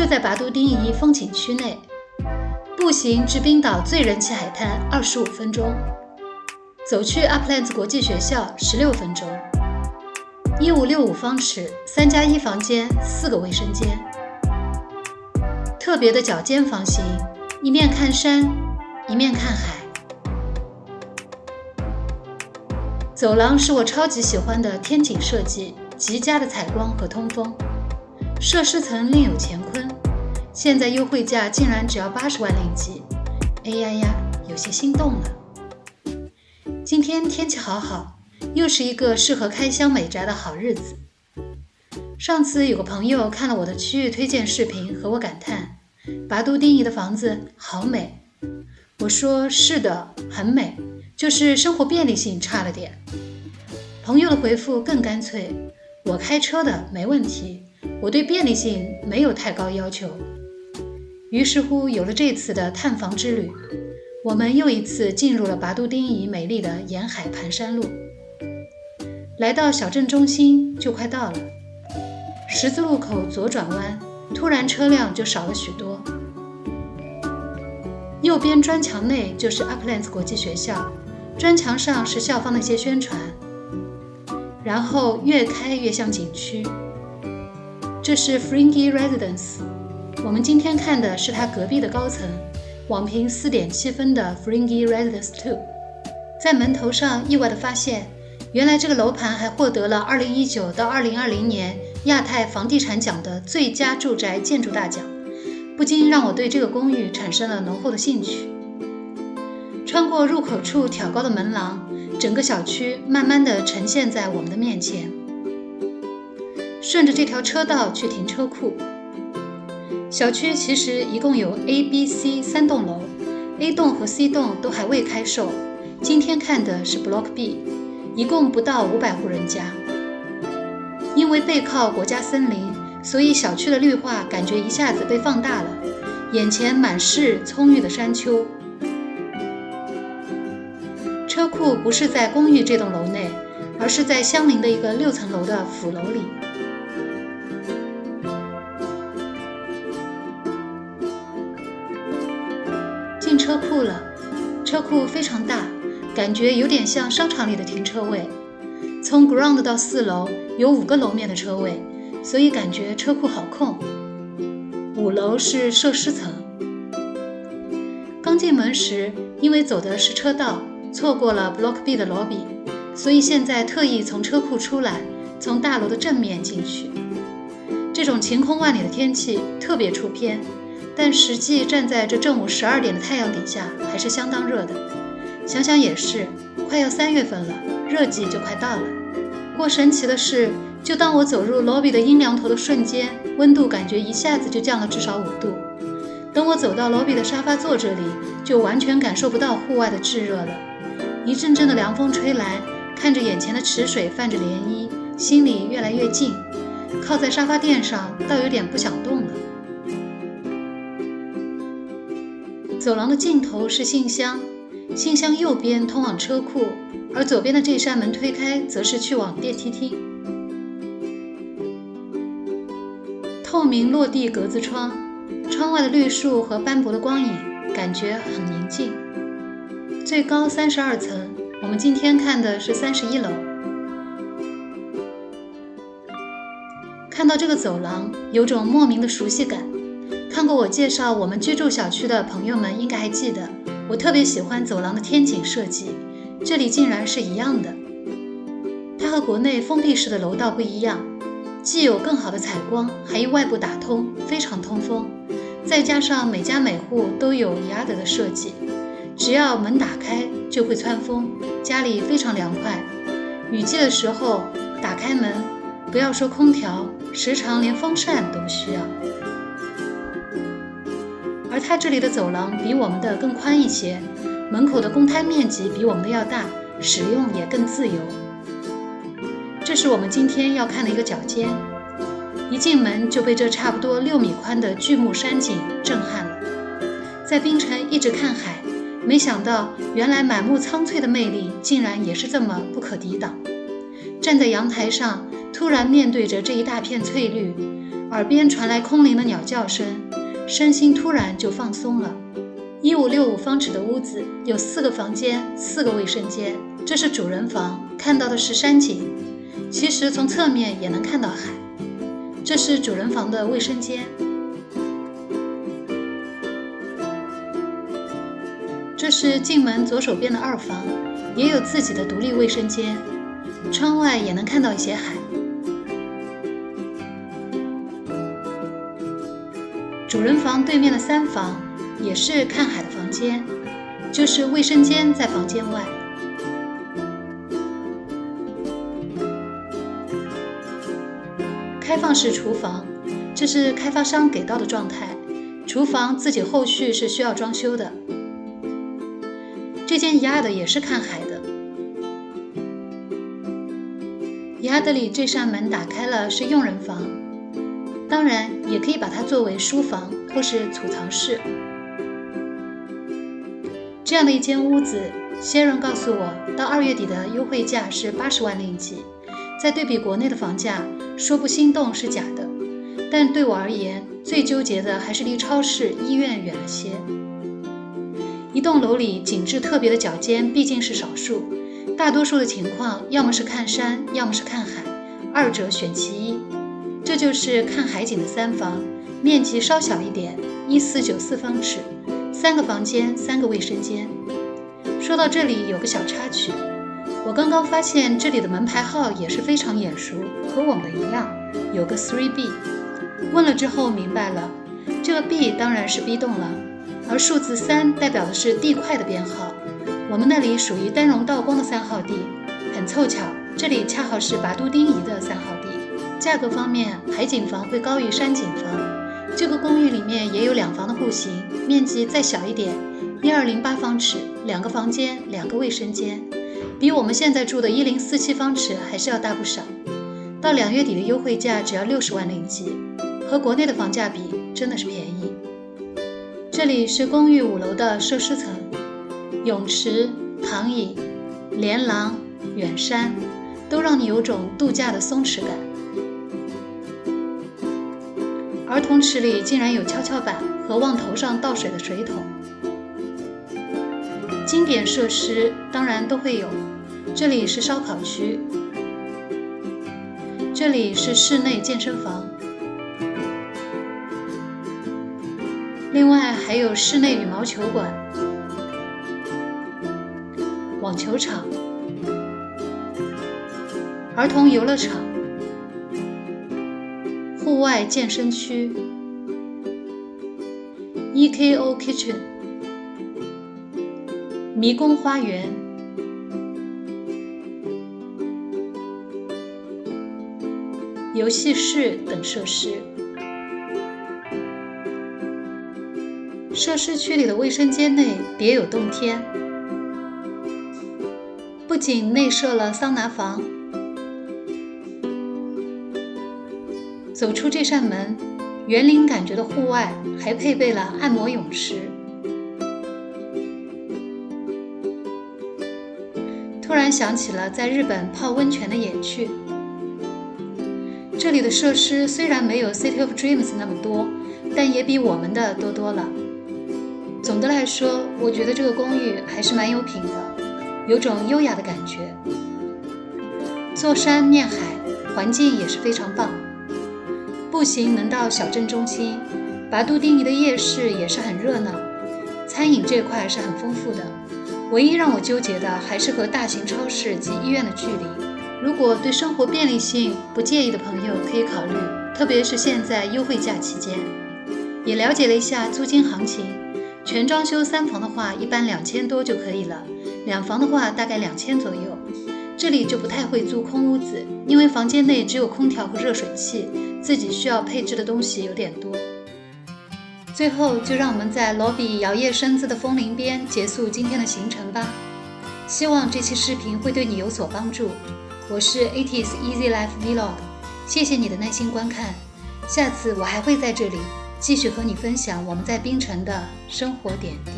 就在拔都丁仪风景区内，步行至冰岛最人气海滩25分钟，走去 Uplands 国际学校16分钟，1565方尺，3+1房间，4个卫生间，特别的角尖房型，一面看山，一面看海。走廊是我超级喜欢的天井设计，极佳的采光和通风。设施层另有乾坤，现在优惠价竟然只要80万令吉，哎呀呀，有些心动了。今天天气好好，又是一个适合开箱美宅的好日子。上次有个朋友看了我的区域推荐视频，和我感叹拔都丁仪的房子好美。我说是的，很美，就是生活便利性差了点。朋友的回复更干脆，我开车的没问题，我对便利性没有太高要求。于是乎有了这次的探房之旅，我们又一次进入了拔都丁仪美丽的沿海盘山路。来到小镇中心就快到了，十字路口左转弯，突然车辆就少了许多。右边砖墙内就是 Uplands 国际学校，砖墙上是校方的一些宣传，然后越开越像景区。这是 Fringy Residence， 我们今天看的是它隔壁的高层，网评4.7分的 Fringy Residence 2。在门头上意外地发现，原来这个楼盘还获得了2019到2020年亚太房地产奖的最佳住宅建筑大奖，不禁让我对这个公寓产生了浓厚的兴趣。穿过入口处挑高的门廊，整个小区慢慢地呈现在我们的面前。顺着这条车道去停车库。小区其实一共有 A、B、C 3栋楼， A 栋和 C 栋都还未开售，今天看的是 Block B， 一共不到500户人家。因为背靠国家森林，所以小区的绿化感觉一下子被放大了，眼前满是葱郁的山丘。车库不是在公寓这栋楼内，而是在相邻的一个6层楼的辅楼里。进车库了，车库非常大，感觉有点像商场里的停车位。从 ground 到4楼有5个楼面的车位，所以感觉车库好空。5楼是设施层。刚进门时，因为走的是车道，错过了 Block B 的 lobby， 所以现在特意从车库出来，从大楼的正面进去。这种晴空万里的天气特别出片，但实际站在这正午12点的太阳底下还是相当热的。想想也是，快要3月份了，热季就快到了。不过神奇的是，就当我走入 lobby 的阴凉头的瞬间，温度感觉一下子就降了至少5度。等我走到 lobby 的沙发座这里，就完全感受不到户外的炙热了。一阵阵的凉风吹来，看着眼前的池水泛着涟漪，心里越来越静。靠在沙发垫上，倒有点不想动了。走廊的尽头是信箱，信箱右边通往车库，而左边的这扇门推开，则是去往电梯厅。透明落地格子窗，窗外的绿树和斑驳的光影，感觉很宁静。最高32层，我们今天看的是31楼。看到这个走廊，有种莫名的熟悉感。看过我介绍我们居住小区的朋友们应该还记得，我特别喜欢走廊的天井设计，这里竟然是一样的。它和国内封闭式的楼道不一样，既有更好的采光，还有外部打通，非常通风。再加上每家每户都有雅德的设计，只要门打开就会窜风，家里非常凉快。雨季的时候打开门，不要说空调，时常连风扇都不需要。而它这里的走廊比我们的更宽一些，门口的公摊面积比我们的要大，使用也更自由。这是我们今天要看的一个角尖，一进门就被这差不多6米宽的巨木山景震撼了。在冰城一直看海，没想到原来满目苍翠的魅力竟然也是这么不可抵挡。站在阳台上，突然面对着这一大片翠绿，耳边传来空灵的鸟叫声，身心突然就放松了。1565方尺的屋子有4个房间，4个卫生间，这是主人房，看到的是山景，其实从侧面也能看到海。这是主人房的卫生间，这是进门左手边的2房，也有自己的独立卫生间，窗外也能看到一些海。主人房对面的3房也是看海的房间，就是卫生间在房间外。开放式厨房，这是开发商给到的状态，厨房自己后续是需要装修的。这间 yard 也是看海的。yard 里这扇门打开了是用人房，当然也可以把它作为书房或是储藏室。这样的一间屋子，Sharon告诉我，到2月底的优惠价是80万令吉。在对比国内的房价，说不心动是假的，但对我而言，最纠结的还是离超市、医院远了些。一栋楼里景致特别的角间毕竟是少数，大多数的情况要么是看山，要么是看海，2者选其一。这就是看海景的3房，面积稍小一点，1494方尺，3个房间，3个卫生间。说到这里有个小插曲，我刚刚发现这里的门牌号也是非常眼熟，和我们的一样，有个 3B。 问了之后明白了，这个 B 当然是 B 栋了，而数字3代表的是地块的编号，我们那里属于丹戎道光的3号地，很凑巧，这里恰好是拔都丁仪的3号地。价格方面，海景房会高于山景房。这个公寓里面也有2房的户型，面积再小一点，1208方尺，2个房间，2个卫生间，比我们现在住的1047方尺还是要大不少。到2月底的优惠价只要60万令吉，和国内的房价比真的是便宜。这里是公寓5楼的设施层，泳池、躺椅、连廊、远山，都让你有种度假的松弛感。儿童池里竟然有跷跷板和往头上倒水的水桶。经典设施当然都会有，这里是烧烤区，这里是室内健身房，另外还有室内羽毛球馆、网球场、儿童游乐场、户外健身区、EKO Kitchen、迷宫花园、游戏室等设施。设施区里的卫生间内别有洞天，不仅内设了桑拿房，走出这扇门，园林感觉的户外还配备了按摩泳池。突然想起了在日本泡温泉的野趣。这里的设施虽然没有 City of Dreams 那么多，但也比我们的多多了。总的来说，我觉得这个公寓还是蛮有品的，有种优雅的感觉。坐山面海，环境也是非常棒。步行能到小镇中心，拔都丁仪的夜市也是很热闹，餐饮这块是很丰富的。唯一让我纠结的还是和大型超市及医院的距离。如果对生活便利性不介意的朋友可以考虑，特别是现在优惠价期间。也了解了一下租金行情，全装修3房的话一般2000多就可以了，2房的话大概2000左右。这里就不太会租空屋子，因为房间内只有空调和热水器，自己需要配置的东西有点多。最后就让我们在罗比摇曳身姿的枫林边结束今天的行程吧。希望这期视频会对你有所帮助。我是 80s Easy Life Vlog， 谢谢你的耐心观看。下次我还会在这里继续和你分享我们在槟城的生活点滴。